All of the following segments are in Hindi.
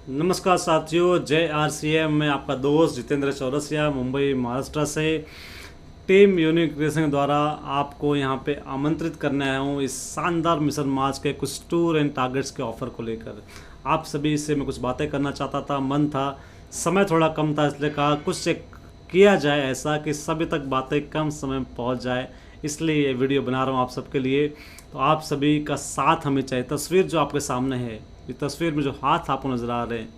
नमस्कार साथियों, जय आरसीएम में आपका दोस्त जितेंद्र चौरसिया मुंबई महाराष्ट्र से टीम यूनिक रेसिंग द्वारा आपको यहां पे आमंत्रित करने आया हूं इस शानदार मिशन मार्च के कुछ टूर एंड टारगेट्स के ऑफर को लेकर। आप सभी से मैं कुछ बातें करना चाहता था, मन था, समय थोड़ा कम था, इसलिए कहा कुछ एक किया जाए ऐसा कि सभी तक बातें कम समय में पहुंच जाए। इसलिए ये वीडियो बना रहा हूँ आप सबके लिए। तो आप सभी का साथ हमें चाहिए। तस्वीर जो आपके सामने है, ये तस्वीर में जो हाथ आपको नज़र आ रहे हैं,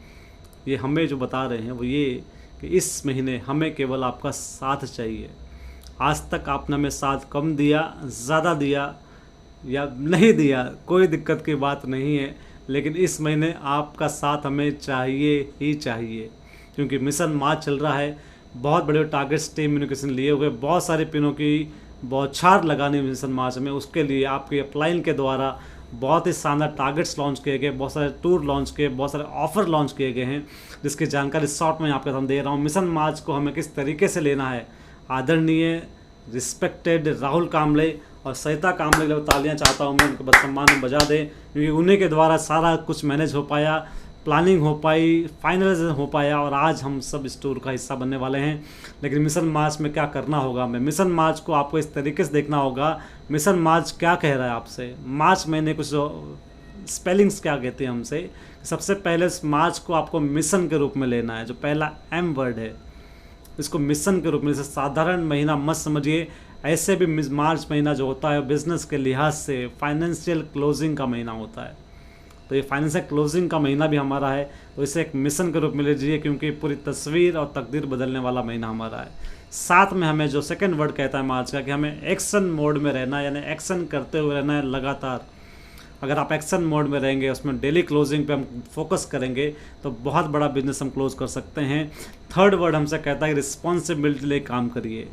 ये हमें जो बता रहे हैं वो ये कि इस महीने हमें केवल आपका साथ चाहिए। आज तक आपने हमें साथ कम दिया, ज़्यादा दिया या नहीं दिया, कोई दिक्कत की बात नहीं है, लेकिन इस महीने आपका साथ हमें चाहिए ही चाहिए, क्योंकि मिशन मार्च चल रहा है। बहुत बड़े टारगेट्स टीम कम्युनिकेशन लिए हुए, बहुत सारे पिनों की बौछार लगानी मिशन मार्च में। उसके लिए आपके अपलाइन के द्वारा बहुत ही शानदार टारगेट्स लॉन्च किए गए, बहुत सारे टूर लॉन्च किए, बहुत सारे ऑफर लॉन्च किए गए हैं, जिसकी जानकारी शॉर्ट में आपके सामने दे रहा हूँ। मिशन मार्च को हमें किस तरीके से लेना है, आदरणीय रिस्पेक्टेड राहुल कामले और सरिता कामले के लिए तालियां चाहता हूँ मैं, उनके सम्मान में बजा दें, क्योंकि उन्हीं के द्वारा सारा कुछ मैनेज हो पाया, प्लानिंग हो पाई, फाइनलाइजेशन हो पाया, और आज हम सब इस टूर का हिस्सा बनने वाले हैं। लेकिन मिशन मार्च में क्या करना होगा हमें, मिशन मार्च को आपको इस तरीके से देखना होगा। मिशन मार्च क्या कह रहा है आपसे, मार्च महीने कुछ स्पेलिंग्स क्या कहते हैं हमसे। सबसे पहले मार्च को आपको मिशन के रूप में लेना है। जो पहला एम वर्ड है, इसको मिशन के रूप में, जैसे साधारण महीना मत समझिए, ऐसे भी मार्च महीना जो होता है बिजनेस के लिहाज से फाइनेंशियल क्लोजिंग का महीना होता है। तो ये फाइनेंशियल क्लोजिंग का महीना भी हमारा है, तो इसे एक मिशन के रूप में लीजिए, क्योंकि पूरी तस्वीर और तकदीर बदलने वाला महीना हमारा है। साथ में हमें जो सेकंड वर्ड कहता है मार्च का, कि हमें एक्शन मोड में रहना है, यानी एक्शन करते हुए रहना है लगातार। अगर आप एक्शन मोड में रहेंगे, उसमें डेली क्लोजिंग पे हम फोकस करेंगे, तो बहुत बड़ा बिजनेस हम क्लोज कर सकते हैं। थर्ड वर्ड हमसे कहता है कि रिस्पॉन्सिबिलिटी ले काम करिए।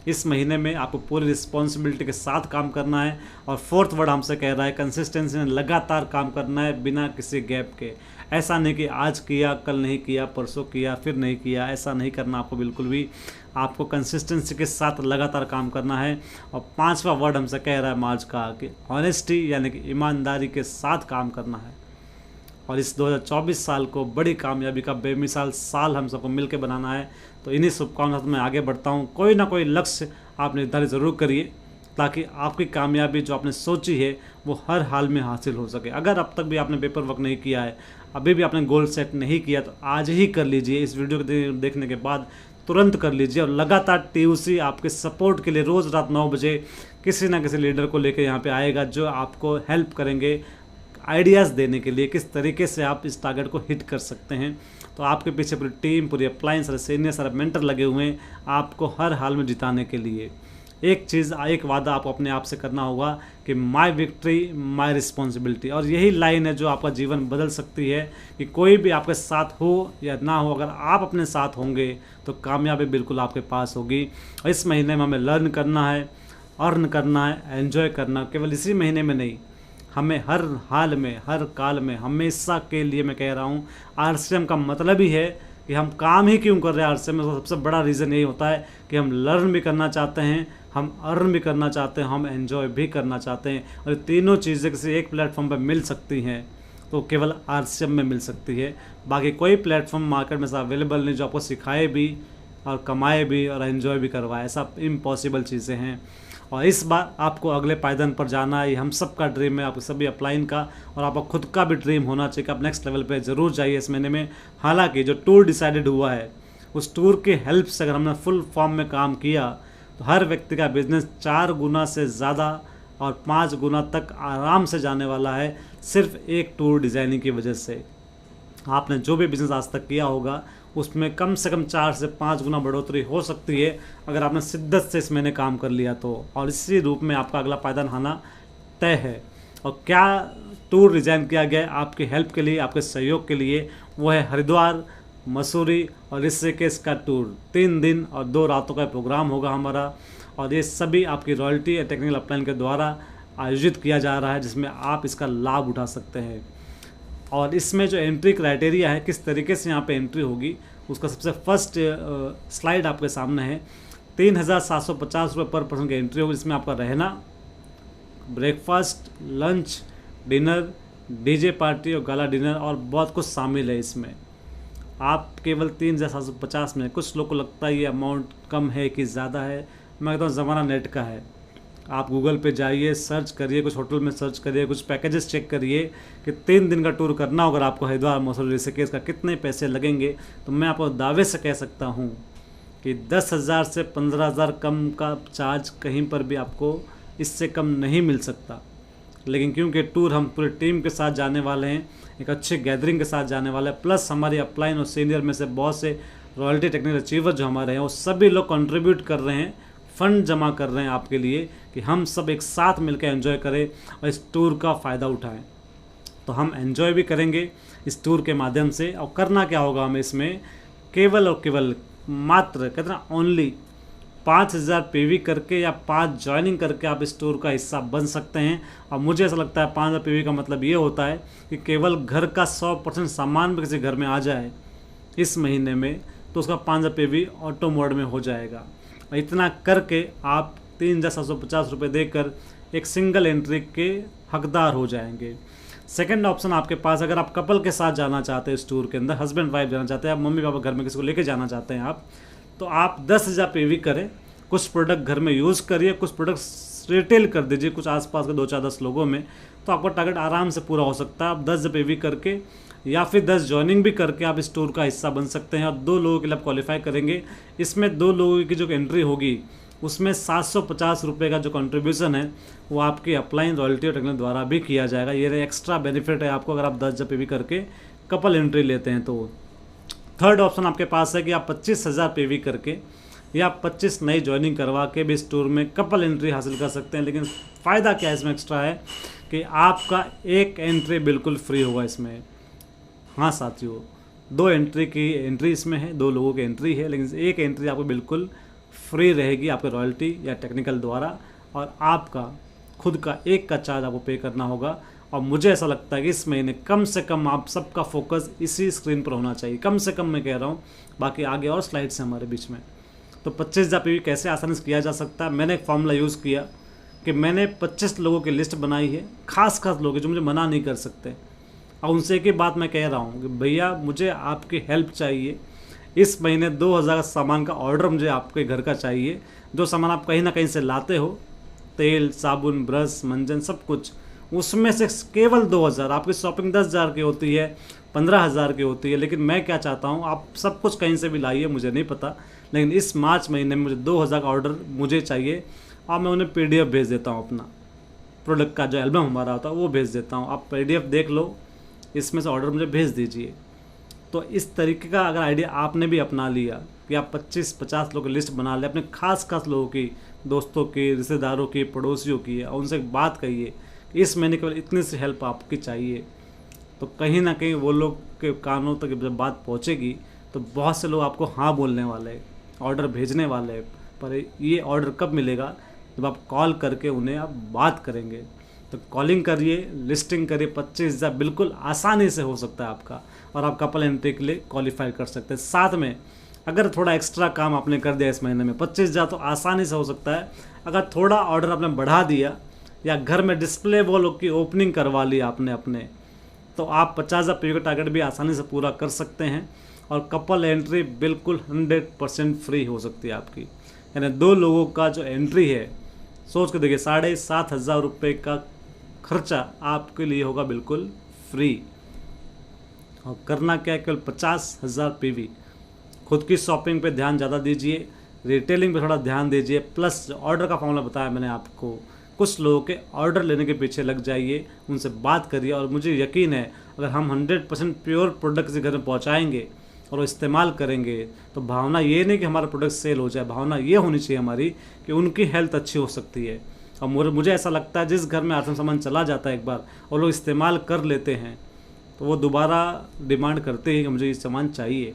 इस महीने में आपको पूरी रिस्पॉन्सिबिलिटी के साथ काम करना है। और फोर्थ वर्ड हमसे कह रहा है कंसिस्टेंसी, लगातार काम करना है बिना किसी गैप के। ऐसा नहीं कि आज किया, कल नहीं किया, परसों किया, फिर नहीं किया, ऐसा नहीं करना आपको बिल्कुल भी। आपको कंसिस्टेंसी के साथ लगातार काम करना है। और पांचवा वर्ड हमसे कह रहा है मार्च का कि ऑनेस्टी, यानी कि ईमानदारी के साथ काम करना है। और इस 2024 साल को बड़ी कामयाबी का बेमिसाल साल हम सबको मिलकर बनाना है। तो इन्हीं शुभकामनाओं से मैं आगे बढ़ता हूँ। कोई ना कोई लक्ष्य आप निर्धारित ज़रूर करिए, ताकि आपकी कामयाबी जो आपने सोची है वो हर हाल में हासिल हो सके। अगर अब तक भी आपने पेपर वर्क नहीं किया है, अभी भी आपने गोल सेट नहीं किया, तो आज ही कर लीजिए। इस वीडियो को देखने के बाद तुरंत कर लीजिए। और लगातार टीयूसी आपके सपोर्ट के लिए रोज़ रात 9 बजे किसी ना किसी लीडर को लेकर यहाँ पे आएगा, जो आपको हेल्प करेंगे आइडियाज़ देने के लिए किस तरीके से आप इस टारगेट को हिट कर सकते हैं। तो आपके पीछे पूरी टीम, पूरी अपलाइन, सारे सीनियर, सारे मेंटर लगे हुए हैं आपको हर हाल में जिताने के लिए। एक चीज़, एक वादा आपको अपने आप से करना होगा कि माई विक्ट्री माई रिस्पॉन्सिबिलिटी। और यही लाइन है जो आपका जीवन बदल सकती है, कि कोई भी आपके साथ हो या ना हो, अगर आप अपने साथ होंगे तो कामयाबी बिल्कुल आपके पास होगी। और इस महीने में हमें लर्न करना है, अर्न करना है, एंजॉय करना। केवल इसी महीने में नहीं, हमें हर हाल में, हर काल में, हमेशा के लिए मैं कह रहा हूँ। आरसीएम का मतलब ही है कि हम काम ही क्यों कर रहे हैं आरसीएम में, तो सबसे बड़ा रीज़न यही होता है कि हम लर्न भी करना चाहते हैं, हम अर्न भी करना चाहते हैं, हम एंजॉय भी करना चाहते हैं। और तीनों चीज़ें किसी एक प्लेटफॉर्म पर मिल सकती हैं तो केवल आरसीएम में मिल सकती है। बाकी कोई प्लेटफॉर्म मार्केट में अवेलेबल नहीं जो आपको सिखाए भी और कमाए भी और एंजॉय भी करवाए। ऐसा इम्पॉसिबल चीज़ें हैं। और इस बार आपको अगले पायदान पर जाना है, ये हम सब का ड्रीम है, आपको सभी अपलाइन का, और आपका खुद का भी ड्रीम होना चाहिए कि आप नेक्स्ट लेवल पे ज़रूर जाइए इस महीने में। हालांकि जो टूर डिसाइडेड हुआ है, उस टूर के हेल्प से अगर हमने फुल फॉर्म में काम किया, तो हर व्यक्ति का बिजनेस 4 गुना से ज़्यादा और 5 गुना तक आराम से जाने वाला है, सिर्फ एक टूर डिज़ाइनिंग की वजह से। आपने जो भी बिज़नेस आज तक किया होगा, उसमें कम से कम 4 से 5 गुना बढ़ोतरी हो सकती है, अगर आपने शिद्दत से इस महीने काम कर लिया तो। और इसी रूप में आपका अगला पायदान आना तय है। और क्या टूर डिज़ाइन किया गया है आपकी हेल्प के लिए, आपके सहयोग के लिए, वो है हरिद्वार, मसूरी और ऋषिकेश का टूर। 3 दिन और 2 रातों का प्रोग्राम होगा हमारा, और ये सभी आपकी रॉयल्टी या टेक्निकल अपलाइन के द्वारा आयोजित किया जा रहा है, जिसमें आप इसका लाभ उठा सकते हैं। और इसमें जो एंट्री क्राइटेरिया है, किस तरीके से यहाँ पे एंट्री होगी, उसका सबसे फर्स्ट स्लाइड आपके सामने है। 3,750 रुपये पर पर्सन की एंट्री होगी, जिसमें आपका रहना, breakfast, lunch, dinner, DJ party और गाला डिनर और बहुत कुछ शामिल है इसमें। आप केवल 3,750 में, कुछ लोग को लगता है ये अमाउंट कम है कि ज़्यादा है, मैं कहता हूँ ज़माना नेट का है। आप गूगल पे जाइए, सर्च करिए, कुछ होटल में सर्च करिए, कुछ पैकेजेस चेक करिए कि 3 दिन का टूर करना होगा आपको हरिद्वार मसूरी ऋषिकेश का कितने पैसे लगेंगे। तो मैं आपको दावे से कह सकता हूँ कि 10,000 से 15,000 कम का चार्ज कहीं पर भी आपको इससे कम नहीं मिल सकता। लेकिन क्योंकि टूर हम पूरी टीम के साथ जाने वाले हैं, एक अच्छे गैदरिंग के साथ जाने वाले हैं, प्लस हमारी अपलाइन और सीनियर में से बहुत से रॉयल्टी टेक्निकल अचीवर जो हमारे हैं वो सभी लोग कंट्रीब्यूट कर रहे हैं, फंड जमा कर रहे हैं आपके लिए कि हम सब एक साथ मिलकर एंजॉय करें और इस टूर का फ़ायदा उठाएं। तो हम एंजॉय भी करेंगे इस टूर के माध्यम से। और करना क्या होगा हमें इसमें, केवल और केवल मात्र कितना, ओनली 5,000 पीवी करके या 5 ज्वाइनिंग करके आप इस टूर का हिस्सा बन सकते हैं। और मुझे ऐसा लगता है 5,000 पीवी का मतलब ये होता है कि केवल घर का 100% सामान भी किसी घर में आ जाए इस महीने में तो उसका 5,000 पीवी ऑटो मोड में हो जाएगा। और इतना करके आप 3,750 रुपये देकर एक सिंगल एंट्री के हकदार हो जाएंगे। सेकंड ऑप्शन आपके पास, अगर आप कपल के साथ जाना चाहते हैं इस टूर के अंदर, हस्बैंड वाइफ जाना चाहते हैं, आप मम्मी पापा घर में किसी को लेके जाना चाहते हैं आप, तो आप 10,000 पीवी करें, कुछ प्रोडक्ट घर में यूज़ करिए, कुछ प्रोडक्ट रिटेल कर दीजिए कुछ आसपास के 2-4-10 लोगों में, तो आपका टारगेट आराम से पूरा हो सकता है। आप 10,000 पीवी करके या फिर 10 ज्वाइनिंग भी करके आप इस टूर का हिस्सा बन सकते हैं। और 2 लोगों के लिए आप क्वालिफाई करेंगे। इसमें 2 लोगों की जो एंट्री होगी उसमें 750 रुपये का जो कंट्रीब्यूशन है वो आपकी अपलाइन रॉयल्टी और टेक्निकल द्वारा भी किया जाएगा। ये एक्स्ट्रा बेनिफिट है आपको अगर आप 10,000 पीवी करके कपल एंट्री लेते हैं तो। थर्ड ऑप्शन आपके पास है कि आप 25,000 पीवी करके या 25 नई ज्वाइनिंग करवा के भी इस टूर में कपल एंट्री हासिल कर सकते हैं। लेकिन फ़ायदा क्या है इसमें एक्स्ट्रा है कि आपका एक एंट्री बिल्कुल फ्री होगा इसमें। हाँ साथियों, 2 एंट्री की एंट्री इसमें है, 2 लोगों की एंट्री है, लेकिन एक एंट्री आपको बिल्कुल फ्री रहेगी आपके रॉयल्टी या टेक्निकल द्वारा, और आपका खुद का एक का चार्ज आपको पे करना होगा। और मुझे ऐसा लगता है कि इस महीने कम से कम आप सबका फोकस इसी स्क्रीन पर होना चाहिए, कम से कम मैं कह रहा हूँ, बाकी आगे और स्लाइड्स हैं हमारे बीच में। तो 25,000 पीवी कैसे आसानी से किया जा सकता है, मैंने एक फॉर्मूला यूज़ किया कि मैंने 25 लोगों की लिस्ट बनाई है, खास लोग जो मुझे मना नहीं कर सकते, और उनसे एक ही बात मैं कह रहा हूँ कि भैया मुझे आपकी हेल्प चाहिए। इस महीने 2,000 सामान का ऑर्डर मुझे आपके घर का चाहिए। जो सामान आप कहीं ना कहीं से लाते हो, तेल, साबुन, ब्रश, मंजन, सब कुछ, उसमें से केवल 2,000, आपकी शॉपिंग 10,000 की होती है, 15,000 की होती है। लेकिन मैं क्या चाहता हूँ, आप सब कुछ कहीं से भी लाइए, मुझे नहीं पता, लेकिन इस मार्च महीने में मुझे 2,000 का ऑर्डर मुझे चाहिए। और मैं उन्हें PDF भेज देता हूँ, अपना प्रोडक्ट का जो एल्बम हमारा होता है वो भेज देता हूँ, आप PDF देख लो, इसमें से ऑर्डर मुझे भेज दीजिए। तो इस तरीके का अगर आइडिया आपने भी अपना लिया कि आप 25-50 लोगों की लिस्ट बना लें अपने खास लोगों की, दोस्तों की, रिश्तेदारों की, पड़ोसियों की, और उनसे बात कहिए इस महीने केवल इतनी सी हेल्प आपकी चाहिए, तो कहीं ना कहीं वो लोग के कानों तक जब बात पहुंचेगी तो बहुत से लोग आपको हाँ बोलने वाले हैं, ऑर्डर भेजने वाले हैं। पर ये ऑर्डर कब मिलेगा, जब आप कॉल करके उन्हें आप बात करेंगे। तो कॉलिंग करिए, लिस्टिंग करिए, 25,000 बिल्कुल आसानी से हो सकता है आपका, और आप कपल एंट्री के लिए क्वालिफाई कर सकते हैं। साथ में अगर थोड़ा एक्स्ट्रा काम आपने कर दिया इस महीने में, 25,000 तो आसानी से हो सकता है। अगर थोड़ा ऑर्डर आपने बढ़ा दिया या घर में डिस्प्ले वॉल की ओपनिंग करवा ली आपने अपने, तो आप 50,000 पीवी का टारगेट भी आसानी से पूरा कर सकते हैं। और कपल एंट्री बिल्कुल 100% फ्री हो सकती है आपकी। यानी 2 लोगों का जो एंट्री है, सोच के देखिए, 7,500 रुपये का खर्चा आपके लिए होगा बिल्कुल फ्री। और करना क्या है, केवल 50,000 पीवी। खुद की शॉपिंग पे ध्यान ज़्यादा दीजिए, रिटेलिंग पे थोड़ा ध्यान दीजिए, प्लस ऑर्डर का फॉर्मूला बताया मैंने आपको, कुछ लोगों के ऑर्डर लेने के पीछे लग जाइए, उनसे बात करिए। और मुझे यकीन है अगर हम 100% प्योर प्रोडक्ट किसी घर में पहुँचाएँगे और वो इस्तेमाल करेंगे, तो भावना ये नहीं कि हमारा प्रोडक्ट सेल हो जाए, भावना ये होनी चाहिए हमारी कि उनकी हेल्थ अच्छी हो सकती है। और मुझे ऐसा लगता है जिस घर में आत्म सामान चला जाता है एक बार और लोग इस्तेमाल कर लेते हैं, तो वो दोबारा डिमांड करते हैं कि मुझे ये सामान चाहिए।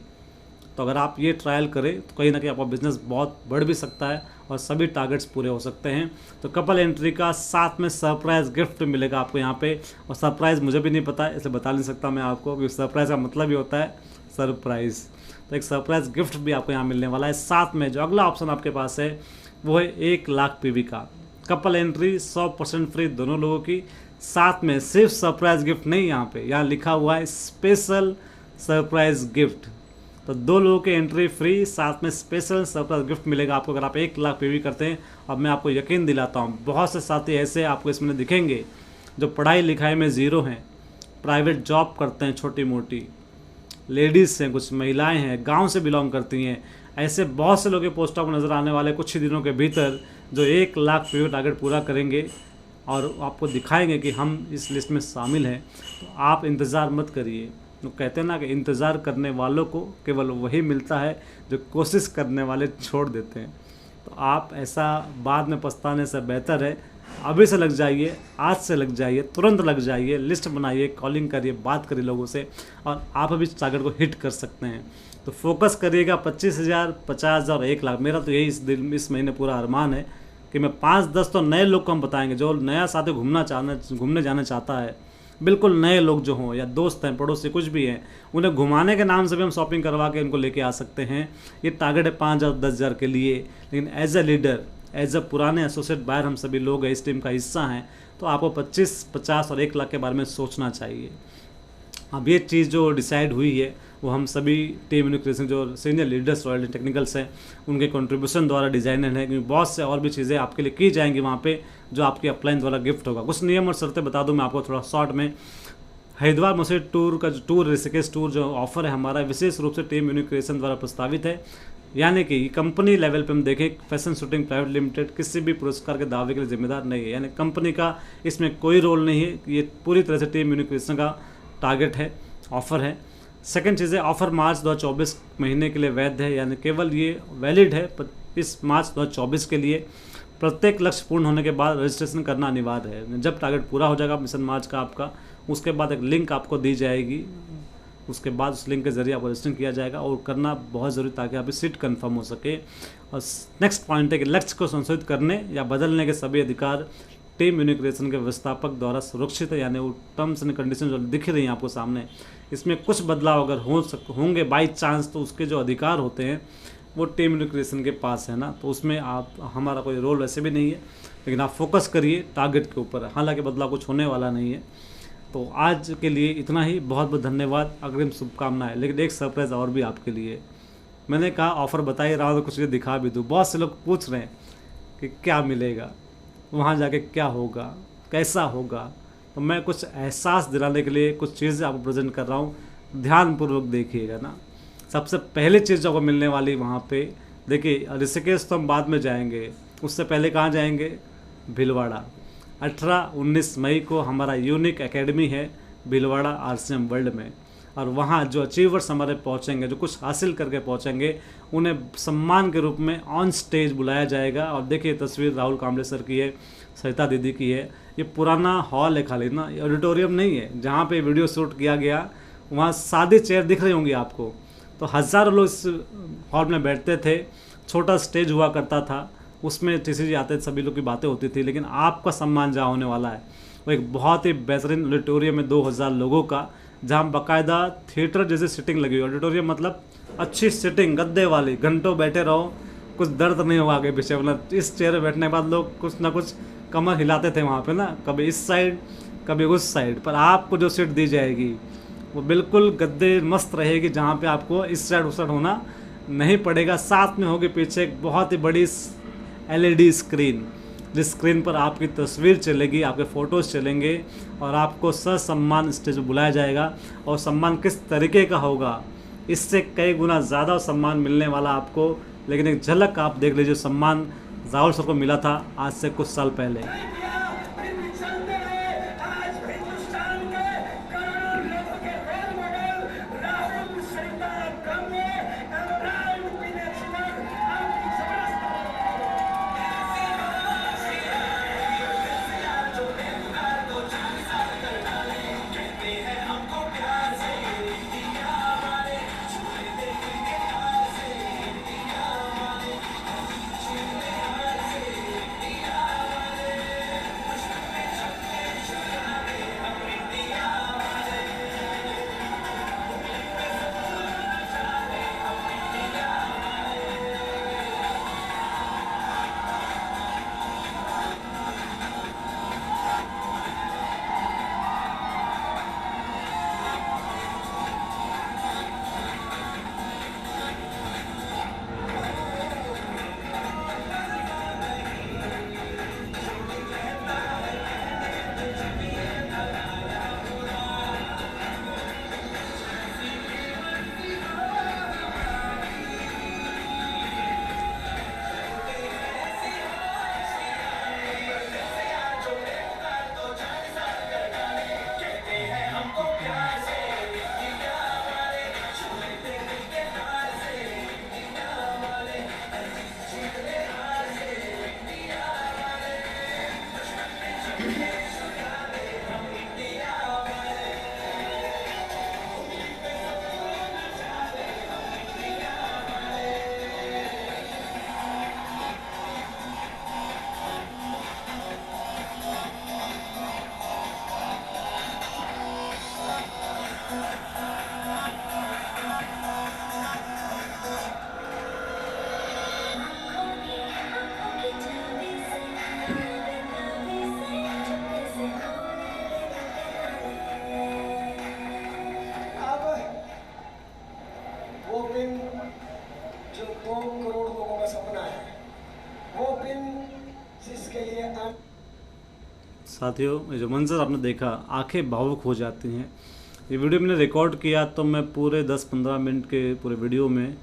तो अगर आप ये ट्रायल करें तो कहीं ना कहीं आपका बिज़नेस बहुत बढ़ भी सकता है और सभी टारगेट्स पूरे हो सकते हैं। तो कपल एंट्री का साथ में सरप्राइज़ गिफ्ट मिलेगा आपको यहाँ पे, और सरप्राइज़ मुझे भी नहीं पता है, इसलिए बता नहीं सकता मैं आपको, क्योंकि सरप्राइज़ का मतलब ही होता है सरप्राइज़। तो एक सरप्राइज़ गिफ्ट भी आपको यहाँ मिलने वाला है। साथ में जो अगला ऑप्शन आपके पास है वो है 1 लाख पीवी का कपल एंट्री, 100% फ्री दोनों लोगों की। साथ में सिर्फ सरप्राइज गिफ्ट नहीं, यहाँ लिखा हुआ है स्पेशल सरप्राइज गिफ्ट। तो 2 लोगों की एंट्री फ्री, साथ में स्पेशल सरप्राइज गिफ्ट मिलेगा आपको अगर आप 1 लाख पीवी करते हैं। और मैं आपको यकीन दिलाता हूँ बहुत से साथी ऐसे आपको इसमें दिखेंगे जो पढ़ाई लिखाई में ज़ीरो हैं, प्राइवेट जॉब करते हैं, छोटी मोटी लेडीज़ हैं, कुछ महिलाएं हैं, गांव से बिलोंग करती हैं। ऐसे बहुत से लोग के पोस्ट आपको नज़र आने वाले कुछ ही दिनों के भीतर जो 1 लाख पीवी टारगेट पूरा करेंगे और आपको दिखाएंगे कि हम इस लिस्ट में शामिल हैं। तो आप इंतज़ार मत करिए। तो कहते हैं ना कि इंतज़ार करने वालों को केवल वही मिलता है जो कोशिश करने वाले छोड़ देते हैं। तो आप ऐसा बाद में पछताने से बेहतर है अभी से लग जाइए, आज से लग जाइए, तुरंत लग जाइए, लिस्ट बनाइए, कॉलिंग करिए, बात करिए लोगों से और आप अभी टारगेट को हिट कर सकते हैं। तो फोकस करिएगा 25,000, 50,000 और 1 लाख। मेरा तो यही इस महीने पूरा अरमान है कि मैं 5-10 तो नए लोग को हम बताएंगे जो नया साथी घूमने जाना चाहता है, बिल्कुल नए लोग जो हों या दोस्त हैं, पड़ोसी कुछ भी हैं, उन्हें घुमाने के नाम से भी हम शॉपिंग करवा के उनको लेके आ सकते हैं। ये टारगेट है 5,000 10,000 के लिए। लेकिन as a leader, as a पुराने एसोसिएट बायर हम सभी लोग हैं, इस टीम का हिस्सा हैं, तो आपको 25, 50 और 1 लाख के बारे में सोचना चाहिए। अब ये चीज़ जो डिसाइड हुई है वो हम सभी टीम यूनिक्रेशन जो सीनियर लीडर्स रॉयल टेक्निकल्स हैं उनके कंट्रीब्यूशन द्वारा डिजाइनर है, क्योंकि बहुत से और भी चीज़ें आपके लिए की जाएंगी वहाँ पे जो आपके अपलाइन द्वारा गिफ्ट होगा। कुछ नियम और शर्तें बता दूं मैं आपको थोड़ा शॉर्ट में। हरिद्वार मसूरी टूर का जो टूर, ऋषिकेश टूर जो ऑफर है हमारा, विशेष रूप से टीम यूनिक्रेशन द्वारा प्रस्तावित है। यानी कि कंपनी लेवल पे हम देखें, फैशन शूटिंग प्राइवेट लिमिटेड किसी भी पुरस्कार के दावे के लिए जिम्मेदार नहीं है, यानी कंपनी का इसमें कोई रोल नहीं है। ये पूरी तरह से टीम यूनिक्रेशन का टारगेट है, ऑफर है। सेकंड चीज़ है, ऑफर मार्च 2024 महीने के लिए वैध है, यानी केवल ये वैलिड है इस मार्च 2024 के लिए। प्रत्येक लक्ष्य पूर्ण होने के बाद रजिस्ट्रेशन करना अनिवार्य है। जब टारगेट पूरा हो जाएगा मिशन मार्च का आपका, उसके बाद एक लिंक आपको दी जाएगी, उसके बाद उस लिंक के जरिए आपको रजिस्ट्रेशन किया जाएगा और करना बहुत ज़रूरी ताकि आपकी सीट कंफर्म हो सके। और नेक्स्ट पॉइंट है कि लक्ष्य को संशोधित करने या बदलने के सभी अधिकार टीम यूनिक्रेशन के व्यवस्थापक द्वारा सुरक्षित है, यानी वो टर्म्स एंड कंडीशन जो दिख रही हैं आपको सामने, इसमें कुछ बदलाव अगर होंगे बाई चांस तो उसके जो अधिकार होते हैं वो टीम यूनिक्रेशन के पास है ना, तो उसमें आप हमारा कोई रोल वैसे भी नहीं है। लेकिन आप फोकस करिए टारगेट के ऊपर, हालांकि बदलाव कुछ होने वाला नहीं है। तो आज के लिए इतना ही, बहुत बहुत धन्यवाद, अग्रिम शुभकामनाएं। लेकिन एक सरप्राइज़ और भी आपके लिए, मैंने कहा ऑफ़र बता ही रहा हूँ तो कुछ दिखा भी दूँ। बहुत से लोग पूछ रहे हैं कि क्या मिलेगा, वहाँ जाके क्या होगा, कैसा होगा, तो मैं कुछ एहसास दिलाने के लिए कुछ चीज़ें आपको प्रेजेंट कर रहा हूँ, ध्यानपूर्वक देखिएगा ना। सबसे पहले चीज़ जो आपको मिलने वाली वहाँ पे, देखिए ऋषिकेश तो हम बाद में जाएंगे, उससे पहले कहाँ जाएंगे, भीलवाड़ा। 18-19 मई को हमारा यूनिक एकेडमी है भीलवाड़ा RCM वर्ल्ड में, और वहाँ जो अचीवर्स हमारे पहुँचेंगे, जो कुछ हासिल करके पहुँचेंगे, उन्हें सम्मान के रूप में ऑन स्टेज बुलाया जाएगा। और देखिए तस्वीर राहुल कांबले सर की है, सरिता दीदी की है। ये पुराना हॉल है खाली ना, ऑडिटोरियम नहीं है जहाँ पे वीडियो शूट किया गया। वहाँ सादी चेयर दिख रही होंगी आपको, तो हज़ारों लोग इस हॉल में बैठते थे। छोटा स्टेज हुआ करता था, उसमें TC जी आते थे, सभी लोग की बातें होती थी। लेकिन आपका सम्मान जहाँ होने वाला है वो एक बहुत ही बेहतरीन ऑडिटोरियम है 2000 लोगों का, जहाँ बाकायदा थिएटर जैसी सीटिंग लगी हुई। ऑडिटोरियम मतलब अच्छी सीटिंग, गद्दे वाली, घंटों बैठे रहो, कुछ दर्द नहीं होगा आगे पीछे। मतलब इस चेयर पर बैठने के बाद लोग कुछ ना कुछ कमर हिलाते थे वहाँ पे ना, कभी इस साइड कभी उस साइड। पर आपको जो सीट दी जाएगी वो बिल्कुल गद्दे मस्त रहेगी, जहाँ पे आपको इस साइड उस साइड होना नहीं पड़ेगा। साथ में होगी पीछे एक बहुत ही बड़ी LED स्क्रीन, जिस स्क्रीन पर आपकी तस्वीर चलेगी, आपके फ़ोटोज़ चलेंगे और आपको ससम्मान स्टेज पर बुलाया जाएगा। और सम्मान किस तरीके का होगा, इससे कई गुना ज़्यादा सम्मान मिलने वाला आपको। लेकिन एक झलक आप देख लीजिए, सम्मान राहुल सर को मिला था आज से कुछ साल पहले। 2 करोड़ लोगों का सपना है, वो पिन जिसके लिए साथियों, ये जो मंजर आपने देखा, आंखें भावुक हो जाती हैं। ये वीडियो मैंने रिकॉर्ड किया तो मैं पूरे 10-15 मिनट के पूरे वीडियो में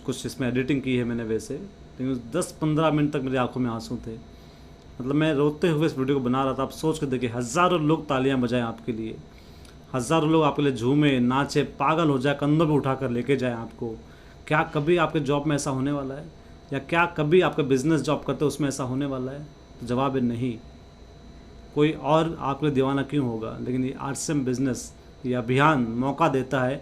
कुछ इसमें एडिटिंग की है मैंने वैसे, लेकिन उस 10-15 मिनट तक मेरी आंखों में आंसू थे। मतलब मैं रोते हुए इस वीडियो को बना रहा था। आप सोच के देखिए, हज़ारों लोग तालियां बजाएं आपके लिए, हज़ारों लोग आपके लिए झूमे, नाचे, पागल हो जाए, कंधों पे उठा कर लेके जाए आपको। क्या कभी आपके जॉब में ऐसा होने वाला है? या क्या कभी आपका बिजनेस जॉब करते हो उसमें ऐसा होने वाला है? तो जवाब है नहीं। कोई और आपके लिए दीवाना क्यों होगा? लेकिन ये आरसीएम बिजनेस, ये अभियान मौका देता है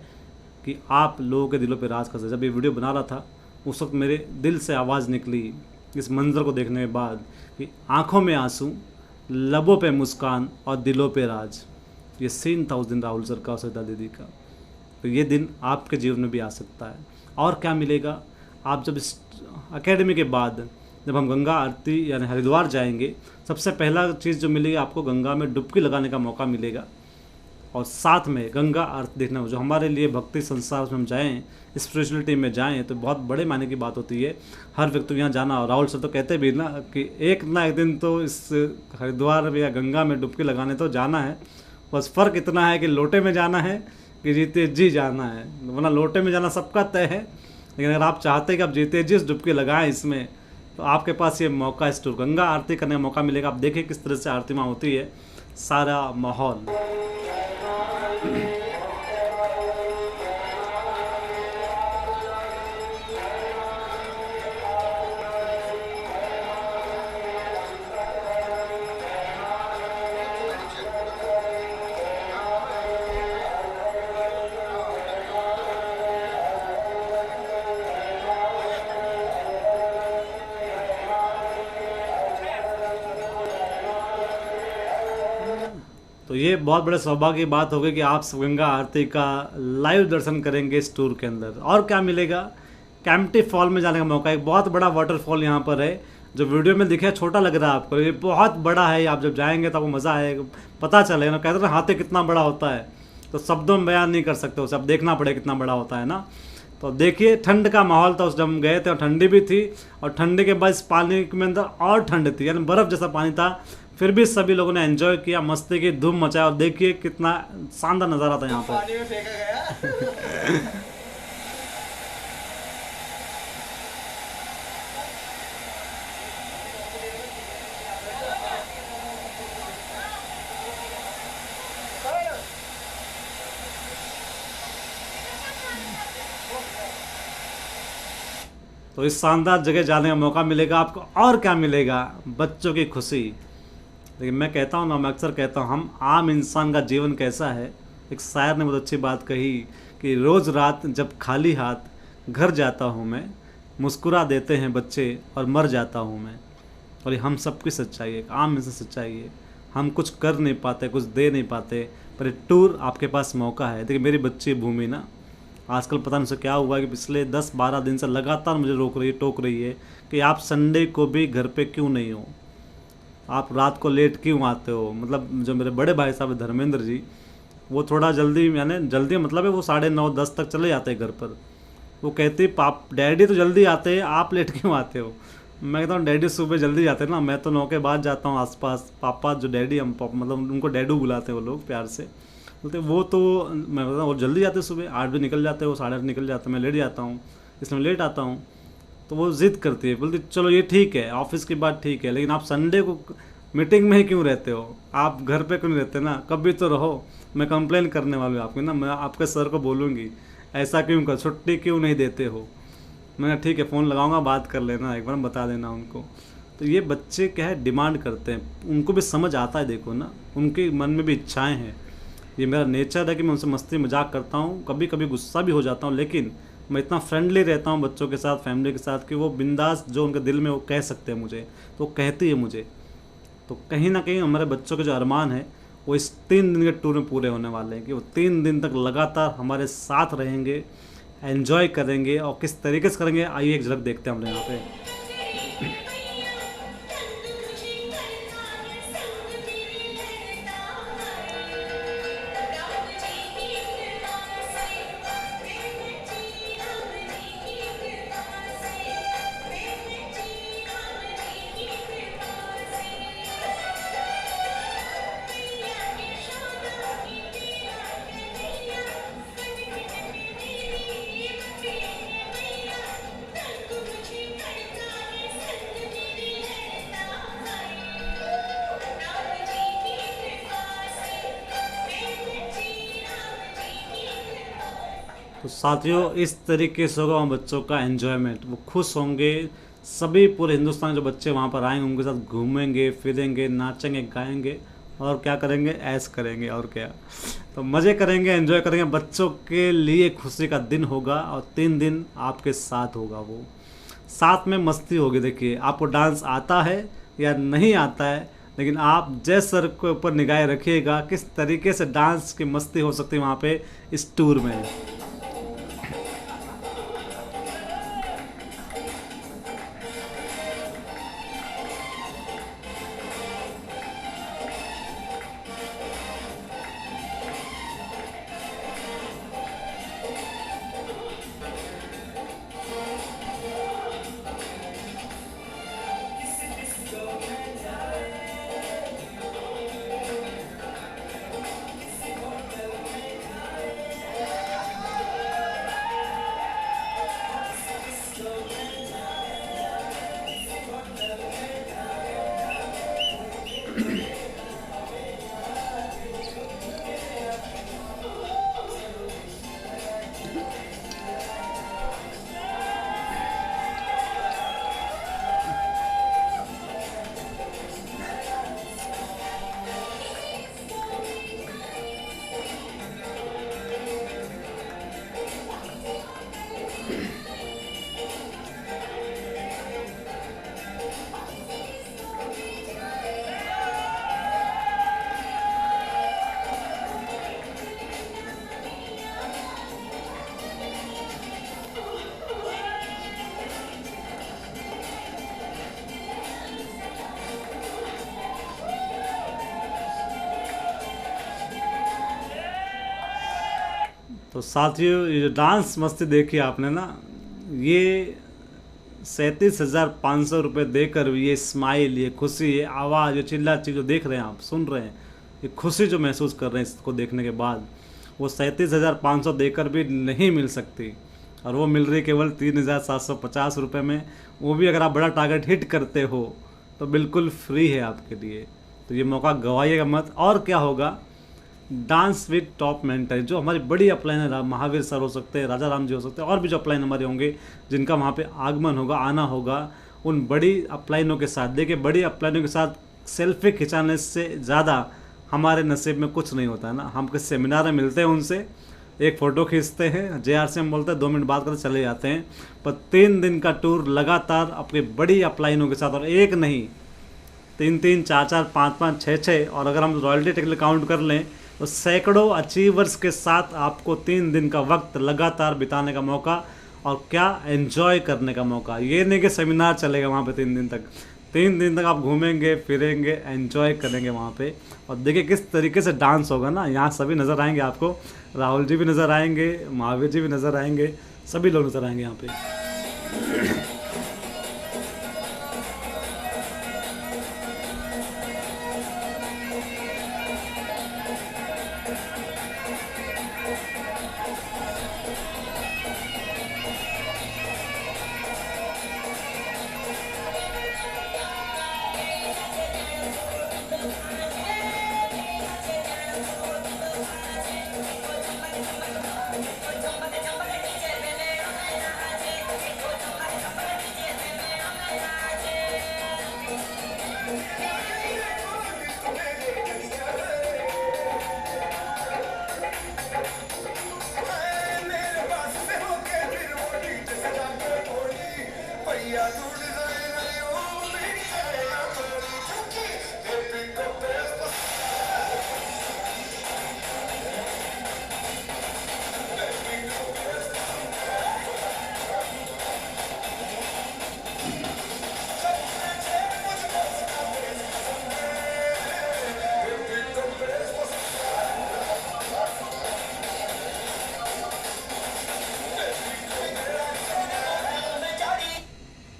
कि आप लोगों के दिलों पे राज कर सकते। जब ये वीडियो बना रहा था उस वक्त मेरे दिल से आवाज़ निकली इस मंज़र को देखने के बाद कि आंखों में आंसू, लबों पे मुस्कान और दिलों पे राज। ये सीन था उस दिन राहुल सर का और सविता दीदी का। तो ये दिन आपके जीवन में भी आ सकता है। और क्या मिलेगा? आप जब इस एकेडमी के बाद जब हम गंगा आरती यानी हरिद्वार जाएंगे, सबसे पहला चीज़ जो मिलेगी आपको, गंगा में डुबकी लगाने का मौका मिलेगा और साथ में गंगा आरती देखना। जो हमारे लिए भक्ति संसार में हम जाएं, स्पिरिचुअलिटी में जाएं, तो बहुत बड़े मायने की बात होती है। हर व्यक्ति को यहाँ जाना। और राहुल सर तो कहते भी ना कि एक ना एक दिन तो इस हरिद्वार या गंगा में डुबकी लगाने तो जाना है। बस फ़र्क इतना है कि लोटे में जाना है कि जीते जी जाना है, वरना लोटे में जाना सबका तय है। लेकिन अगर आप चाहते हैं कि आप जीते जी डुबकी लगाएं इसमें, तो आपके पास ये मौका, इस टूर गंगा आरती करने का मौका मिलेगा। आप देखिए किस तरह से आरती वहाँ होती है, सारा माहौल। तो ये बहुत बड़े सौभाग्य की बात होगी कि आप गंगा आरती का लाइव दर्शन करेंगे इस टूर के अंदर। और क्या मिलेगा? कैंपटी फॉल में जाने का मौका। एक बहुत बड़ा वाटरफॉल यहाँ पर है, जो वीडियो में दिखे छोटा लग रहा है आपको, ये बहुत बड़ा है। आप जब जाएंगे तो आपको मज़ा आएगा, पता चलेगा ना। कहते हैं हाथी कितना बड़ा होता है, तो शब्दों में बयान नहीं कर सकते उसे, अब देखना पड़ेगा कितना बड़ा होता है ना। तो देखिए, ठंड का माहौल था उस जब हम गए थे, और ठंडी भी थी, और ठंडी के बाद इस पानी में अंदर और ठंड थी, यानी बर्फ़ जैसा पानी था। फिर भी सभी लोगों ने एंजॉय किया, मस्ती की, धूम मचाया। और देखिए कितना शानदार नज़ारा था यहाँ पर। पानी में फेंका गया। तो इस शानदार जगह जाने का मौका मिलेगा आपको। और क्या मिलेगा? बच्चों की खुशी। लेकिन मैं कहता हूँ ना, मैं अक्सर कहता हूँ, हम आम इंसान का जीवन कैसा है। एक शायर ने बहुत अच्छी बात कही कि रोज़ रात जब खाली हाथ घर जाता हूँ मैं, मुस्कुरा देते हैं बच्चे और मर जाता हूँ मैं। और ये हम सबकी सच्चाई है, एक आम इंसान सच्चाई है। हम कुछ कर नहीं पाते, कुछ दे नहीं पाते, पर टूर आपके पास मौका है। देखिए मेरी बच्ची भूमि ना, आजकल पता नहीं उसे क्या हुआ कि पिछले 10-12 दिन से लगातार मुझे रोक रही है, टोक रही है कि आप संडे को भी घर पे क्यों नहीं हो, आप रात को लेट क्यों आते हो। मतलब जो मेरे बड़े भाई साहब है धर्मेंद्र जी, वो थोड़ा जल्दी, यानी जल्दी मतलब है वो 9:30-10 तक चले जाते हैं घर पर। वो कहती पाप डैडी तो जल्दी आते हैं, आप लेट क्यों आते हो। मैं कहता हूँ डैडी सुबह जल्दी जाते हैं ना, मैं तो 9 के बाद जाता हूँ आसपास। पापा जो डैडी, हम मतलब उनको डैडू बुलाते हैं वो लोग प्यार से, बोलते वो तो मैं बताऊँ वो जल्दी जाते सुबह 8 बजे निकल जाते, वो 8:30 निकल जाते, मैं लेट जाता हूँ, इसलिए लेट आता हूँ। तो वो ज़िद करती है, बोलती चलो ये ठीक है, ऑफिस की बात ठीक है, लेकिन आप संडे को मीटिंग में ही क्यों रहते हो, आप घर पे क्यों नहीं रहते ना, कभी तो रहो। मैं कंप्लेन करने वाली हूँ आपकी ना, मैं आपके सर को बोलूँगी ऐसा क्यों कर, छुट्टी क्यों नहीं देते हो। मैंने ठीक है फ़ोन लगाऊंगा, बात कर लेना, एक बार बता देना उनको। तो ये बच्चे क्या है डिमांड करते हैं, उनको भी समझ आता है। देखो ना, उनके मन में भी इच्छाएं हैं। ये मेरा नेचर है कि मैं उनसे मस्ती मजाक करता हूँ, कभी कभी गुस्सा भी हो जाता हूँ, लेकिन मैं इतना फ्रेंडली रहता हूँ बच्चों के साथ, फैमिली के साथ, कि वो बिंदास जो उनके दिल में वो कह सकते हैं मुझे, तो वो कहती है मुझे। तो कहीं ना कहीं हमारे बच्चों के जो अरमान है वो इस 3 दिन के टूर में पूरे होने वाले हैं, कि वो 3 दिन तक लगातार हमारे साथ रहेंगे, एंजॉय करेंगे। और किस तरीके से करेंगे, आइए एक झलक देखते हैं हम यहाँ पे। तो साथियों इस तरीके से होगा वहाँ बच्चों का एन्जॉयमेंट, वो खुश होंगे। सभी पूरे हिंदुस्तान के जो बच्चे वहाँ पर आएंगे उनके साथ घूमेंगे फिरेंगे नाचेंगे गाएंगे और क्या करेंगे, ऐश करेंगे और क्या। तो मज़े करेंगे एंजॉय करेंगे, बच्चों के लिए खुशी का दिन होगा और 3 दिन आपके साथ होगा, वो साथ में मस्ती होगी। देखिए आपको डांस आता है या नहीं आता है, लेकिन आप जय सर के ऊपर निगाह रखिएगा किस तरीके से डांस की मस्ती हो सकती है वहाँ पे इस टूर में। तो साथियों ये जो डांस मस्ती देखी आपने ना, ये 37,500 रुपये देकर ये स्माइल, ये खुशी, ये आवाज़, ये चिल्ला चीज़ जो देख रहे हैं आप, सुन रहे हैं, ये खुशी जो महसूस कर रहे हैं इसको देखने के बाद, वो 37,500 देकर भी नहीं मिल सकती। और वो मिल रही केवल 3,750 रुपये में, वो भी अगर आप बड़ा टारगेट हिट करते हो तो बिल्कुल फ्री है आपके लिए। तो ये मौका गंवाइएगा मत। और क्या होगा, डांस विद टॉप मेंटर, जो हमारी बड़ी अपलाइन है, महावीर सर हो सकते हैं, राजा राम जी हो सकते हैं, और भी जो अपलाइन हमारे होंगे जिनका वहाँ पे आगमन होगा, आना होगा, उन बड़ी अपलाइनों के साथ, देखिए बड़ी अपलाइनों के साथ सेल्फी खिंचाने से ज़्यादा हमारे नसीब में कुछ नहीं होता है ना। हम किस सेमिनार में मिलते हैं उनसे, एक फ़ोटो खींचते हैं, JR से हम बोलते हैं 2 मिनट बात करते चले जाते हैं, पर 3 दिन का टूर लगातार अपनी बड़ी अपलाइनों के साथ, और एक नहीं 3-3, 4-4, 5-5, 6-6, और अगर हम रॉयल्टी टिकट काउंट कर लें तो सैकड़ों अचीवर्स के साथ आपको 3 दिन का वक्त लगातार बिताने का मौका, और क्या एंजॉय करने का मौका। ये नहीं कि सेमिनार चलेगा वहाँ पे 3 दिन तक, 3 दिन तक आप घूमेंगे फिरेंगे एंजॉय करेंगे वहाँ पे। और देखिए किस तरीके से डांस होगा ना, यहाँ सभी नज़र आएंगे आपको, राहुल जी भी नज़र आएंगे, महावीर जी भी नज़र आएंगे, सभी लोग नज़र आएंगे यहाँ पे।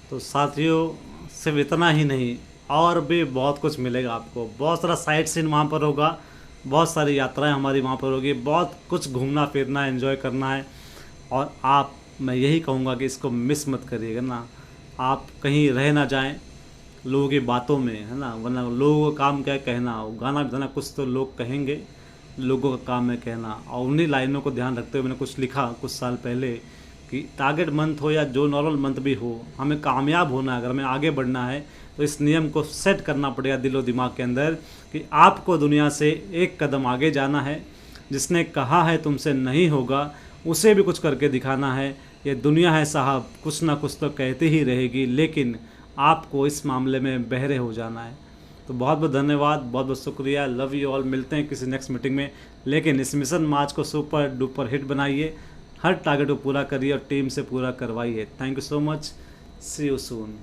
तो साथियों सिर्फ इतना ही नहीं, और भी बहुत कुछ मिलेगा आपको। बहुत सारा साइट सीन वहाँ पर होगा, बहुत सारी यात्राएं हमारी वहाँ पर होगी, बहुत कुछ घूमना फिरना एंजॉय करना है। और आप, मैं यही कहूँगा कि इसको मिस मत करिएगा ना, आप कहीं रह ना जाएं लोगों की बातों में, है ना, वरना लोगों का काम क्या है कहना, गाना बजाना कुछ तो लोग कहेंगे, लोगों का काम है कहना। और उन्हीं लाइनों को ध्यान रखते हुए मैंने कुछ लिखा कुछ साल पहले कि टारगेट मंथ हो या जो नॉर्मल मंथ भी हो, हमें कामयाब होना है, अगर हमें आगे बढ़ना है तो इस नियम को सेट करना पड़ेगा दिलो दिमाग के अंदर कि आपको दुनिया से एक कदम आगे जाना है। जिसने कहा है तुमसे नहीं होगा, उसे भी कुछ करके दिखाना है। ये दुनिया है साहब, कुछ ना कुछ तो कहती ही रहेगी, लेकिन आपको इस मामले में बहरे हो जाना है। तो बहुत बहुत धन्यवाद, बहुत बहुत शुक्रिया, लव यू ऑल। मिलते हैं किसी नेक्स्ट मीटिंग में, लेकिन इस मिशन मार्च को सुपर डुपर हिट बनाइए, हर टारगेट को पूरा करिए और टीम से पूरा करवाइए। Thank you so much, see you soon.